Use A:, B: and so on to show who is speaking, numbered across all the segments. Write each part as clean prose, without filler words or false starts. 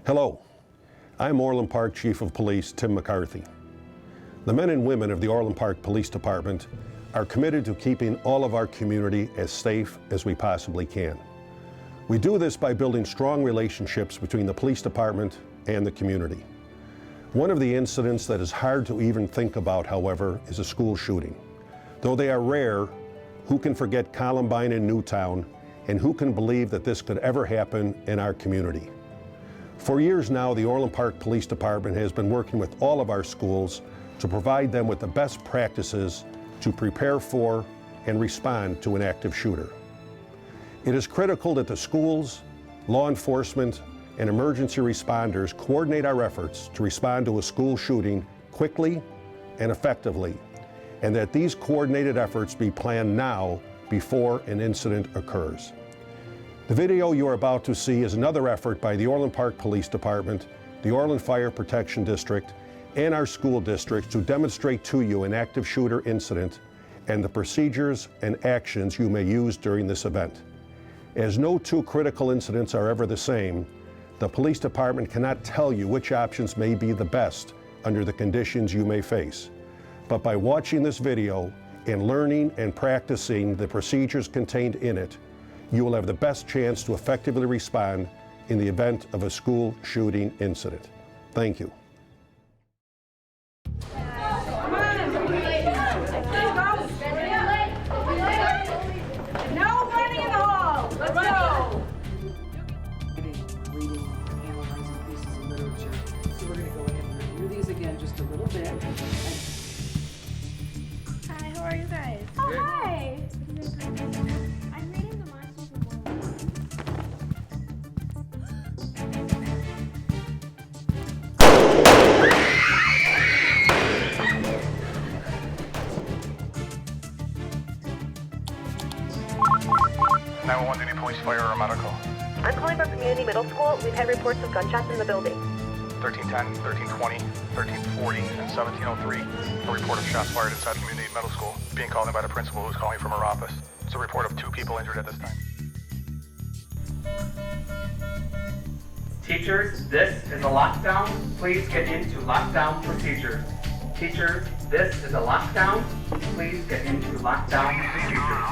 A: Hello, I'm Orland Park Chief of Police Tim McCarthy. The men and women of the Orland Park Police Department are committed to keeping all of our community as safe as we possibly can. We do this by building strong relationships between the police department and the community. One of the incidents that is hard to even think about, however, is a school shooting. Though they are rare, who can forget Columbine in Newtown, and who can believe that this could ever happen in our community? For years now, the Orland Park Police Department has been working with all of our schools to provide them with the best practices to prepare for and respond to an active shooter. It is critical that the schools, law enforcement, and emergency responders coordinate our efforts to respond to a school shooting quickly and effectively, and that these coordinated efforts be planned now before an incident occurs. The video you are about to see is another effort by the Orland Park Police Department, the Orland Fire Protection District, and our school districts to demonstrate to you an active shooter incident and the procedures and actions you may use during this event. As no two critical incidents are ever the same, the police department cannot tell you which options may be the best under the conditions you may face. But by watching this video and learning and practicing the procedures contained in it, you will have the best chance to effectively respond in the event of a school shooting incident. Thank you.
B: No running in the hall. Let's go.
C: Reading, analyzing pieces of literature. So we're going to go ahead and review these again just a little bit.
B: Hi, how are you guys?
D: Oh, hi.
B: I'm reading the Monsters of Orland.
E: Any police, fire, or medical?
D: I'm calling from Community Middle School. We've had reports of gunshots in the building.
E: 1310, 1320, 1340, and 1703. A report of shots fired inside Community Middle School. Being called in by the principal who's calling from her office. It's a report of 2 people injured at this time.
F: Teachers, this is a lockdown. Please get into lockdown procedures. Teachers, this is a lockdown. Please get into lockdown procedures.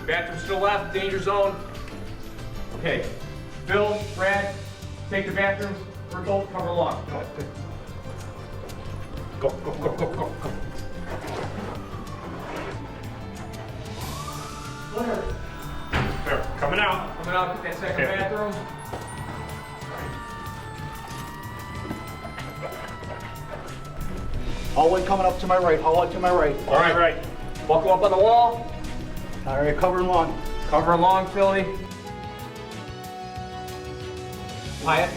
G: Bathroom's still left, danger zone. Okay, Bill, Brad, take the bathrooms. We're both cover along. Go, go, go, go, go, go. There, coming out. Coming out, get that second bathroom.
H: Hallway coming up to my right, hallway to my right.
G: All right. Buckle up on the wall.
H: All right, covering long.
G: Cover along, Philly. Hyatt.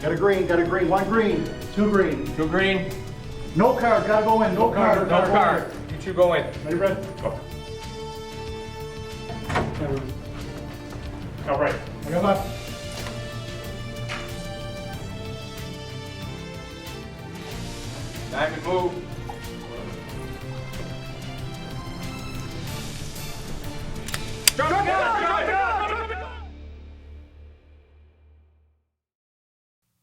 H: Got a green, one green, two green.
G: Two green.
H: No card, gotta go in, no card.
G: No card. You two go in.
H: Ready, Brad?
G: Go. All right.
H: I got left.
G: Time to move.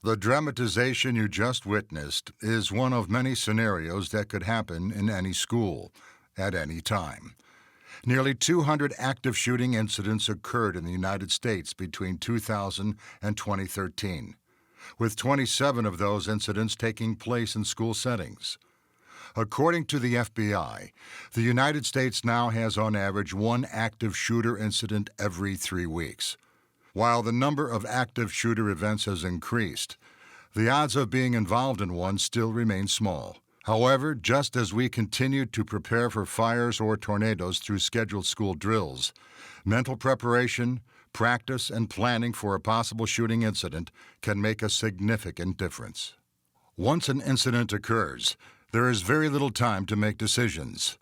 I: The dramatization you just witnessed is one of many scenarios that could happen in any school, at any time. Nearly 200 active shooting incidents occurred in the United States between 2000 and 2013, with 27 of those incidents taking place in school settings. According to the FBI, the United States now has on average 1 active shooter incident every 3 weeks. While the number of active shooter events has increased, the odds of being involved in one still remain small. However, just as we continue to prepare for fires or tornadoes through scheduled school drills, mental preparation, practice, and planning for a possible shooting incident can make a significant difference. Once an incident occurs, there is very little time to make decisions.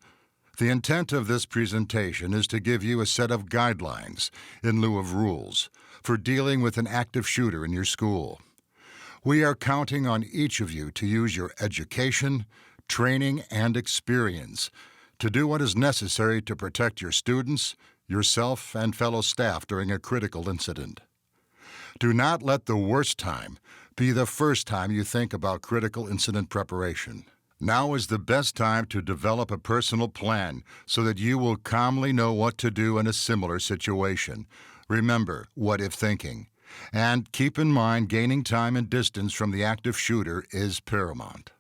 I: The intent of this presentation is to give you a set of guidelines, in lieu of rules, for dealing with an active shooter in your school. We are counting on each of you to use your education, training, and experience to do what is necessary to protect your students, yourself, and fellow staff during a critical incident. Do not let the worst time be the first time you think about critical incident preparation. Now is the best time to develop a personal plan so that you will calmly know what to do in a similar situation. Remember, what-if thinking. And keep in mind, gaining time and distance from the active shooter is paramount.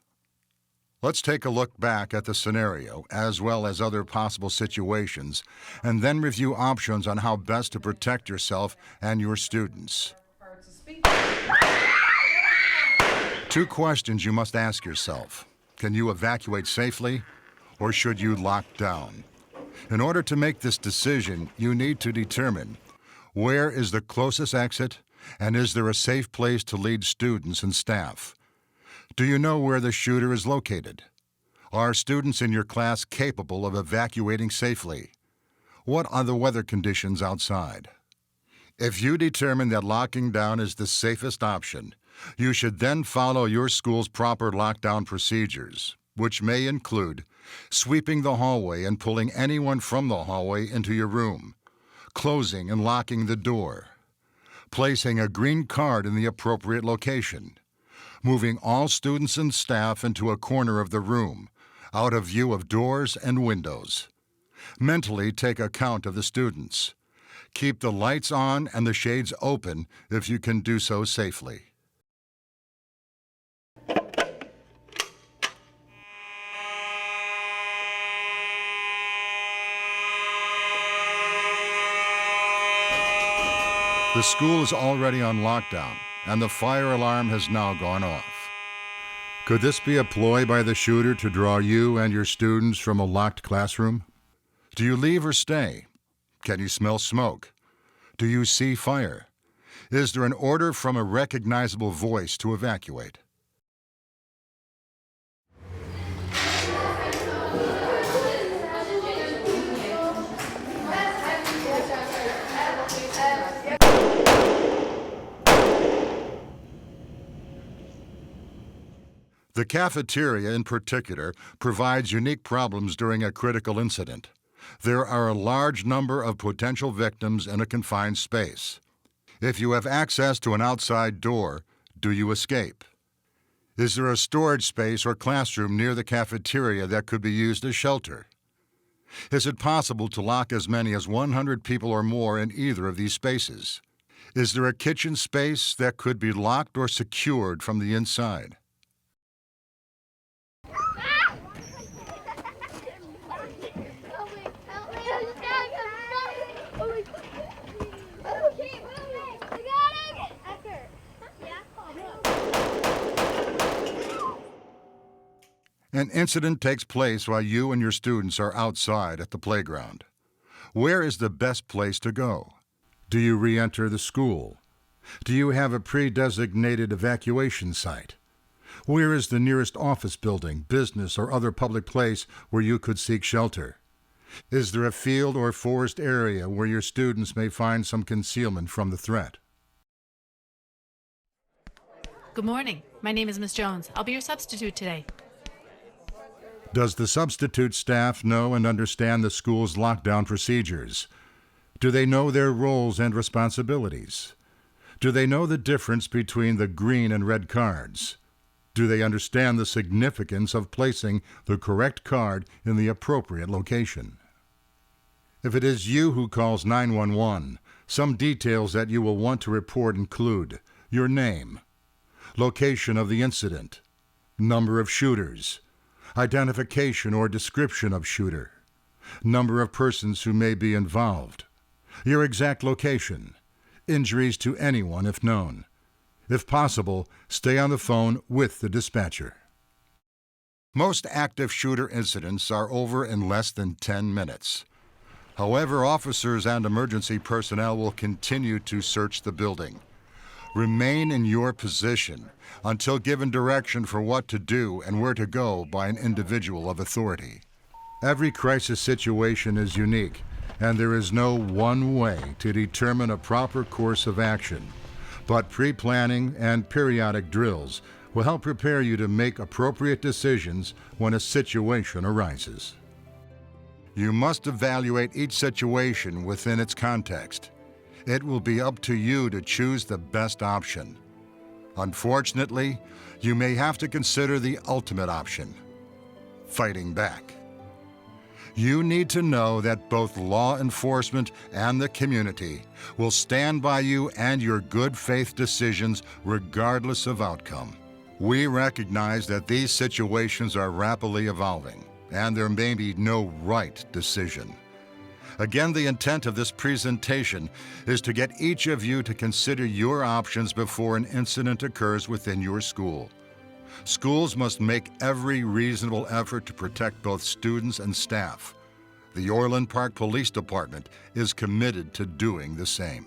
I: Let's take a look back at the scenario, as well as other possible situations, and then review options on how best to protect yourself and your students. Two questions you must ask yourself. Can you evacuate safely, or should you lock down? In order to make this decision, you need to determine where is the closest exit, and is there a safe place to lead students and staff? Do you know where the shooter is located? Are students in your class capable of evacuating safely? What are the weather conditions outside? If you determine that locking down is the safest option, you should then follow your school's proper lockdown procedures, which may include sweeping the hallway and pulling anyone from the hallway into your room, closing and locking the door, placing a green card in the appropriate location, moving all students and staff into a corner of the room, out of view of doors and windows. Mentally take account of the students. Keep the lights on and the shades open if you can do so safely. The school is already on lockdown, and the fire alarm has now gone off. Could this be a ploy by the shooter to draw you and your students from a locked classroom? Do you leave or stay? Can you smell smoke? Do you see fire? Is there an order from a recognizable voice to evacuate? The cafeteria, in particular, provides unique problems during a critical incident. There are a large number of potential victims in a confined space. If you have access to an outside door, do you escape? Is there a storage space or classroom near the cafeteria that could be used as shelter? Is it possible to lock as many as 100 people or more in either of these spaces? Is there a kitchen space that could be locked or secured from the inside? An incident takes place while you and your students are outside at the playground. Where is the best place to go? Do you re-enter the school? Do you have a pre-designated evacuation site? Where is the nearest office building, business, or other public place where you could seek shelter? Is there a field or forest area where your students may find some concealment from the threat?
J: Good morning. My name is Miss Jones. I'll be your substitute today.
I: Does the substitute staff know and understand the school's lockdown procedures? Do they know their roles and responsibilities? Do they know the difference between the green and red cards? Do they understand the significance of placing the correct card in the appropriate location? If it is you who calls 911, some details that you will want to report include your name, location of the incident, number of shooters, identification or description of shooter, number of persons who may be involved, your exact location, injuries to anyone if known. If possible, stay on the phone with the dispatcher. Most active shooter incidents are over in less than 10 minutes. However, officers and emergency personnel will continue to search the building. Remain in your position until given direction for what to do and where to go by an individual of authority. Every crisis situation is unique, and there is no one way to determine a proper course of action. But pre-planning and periodic drills will help prepare you to make appropriate decisions when a situation arises. You must evaluate each situation within its context. It will be up to you to choose the best option. Unfortunately, you may have to consider the ultimate option: fighting back. You need to know that both law enforcement and the community will stand by you and your good faith decisions regardless of outcome. We recognize that these situations are rapidly evolving, and there may be no right decision. Again, the intent of this presentation is to get each of you to consider your options before an incident occurs within your school. Schools must make every reasonable effort to protect both students and staff. The Orland Park Police Department is committed to doing the same.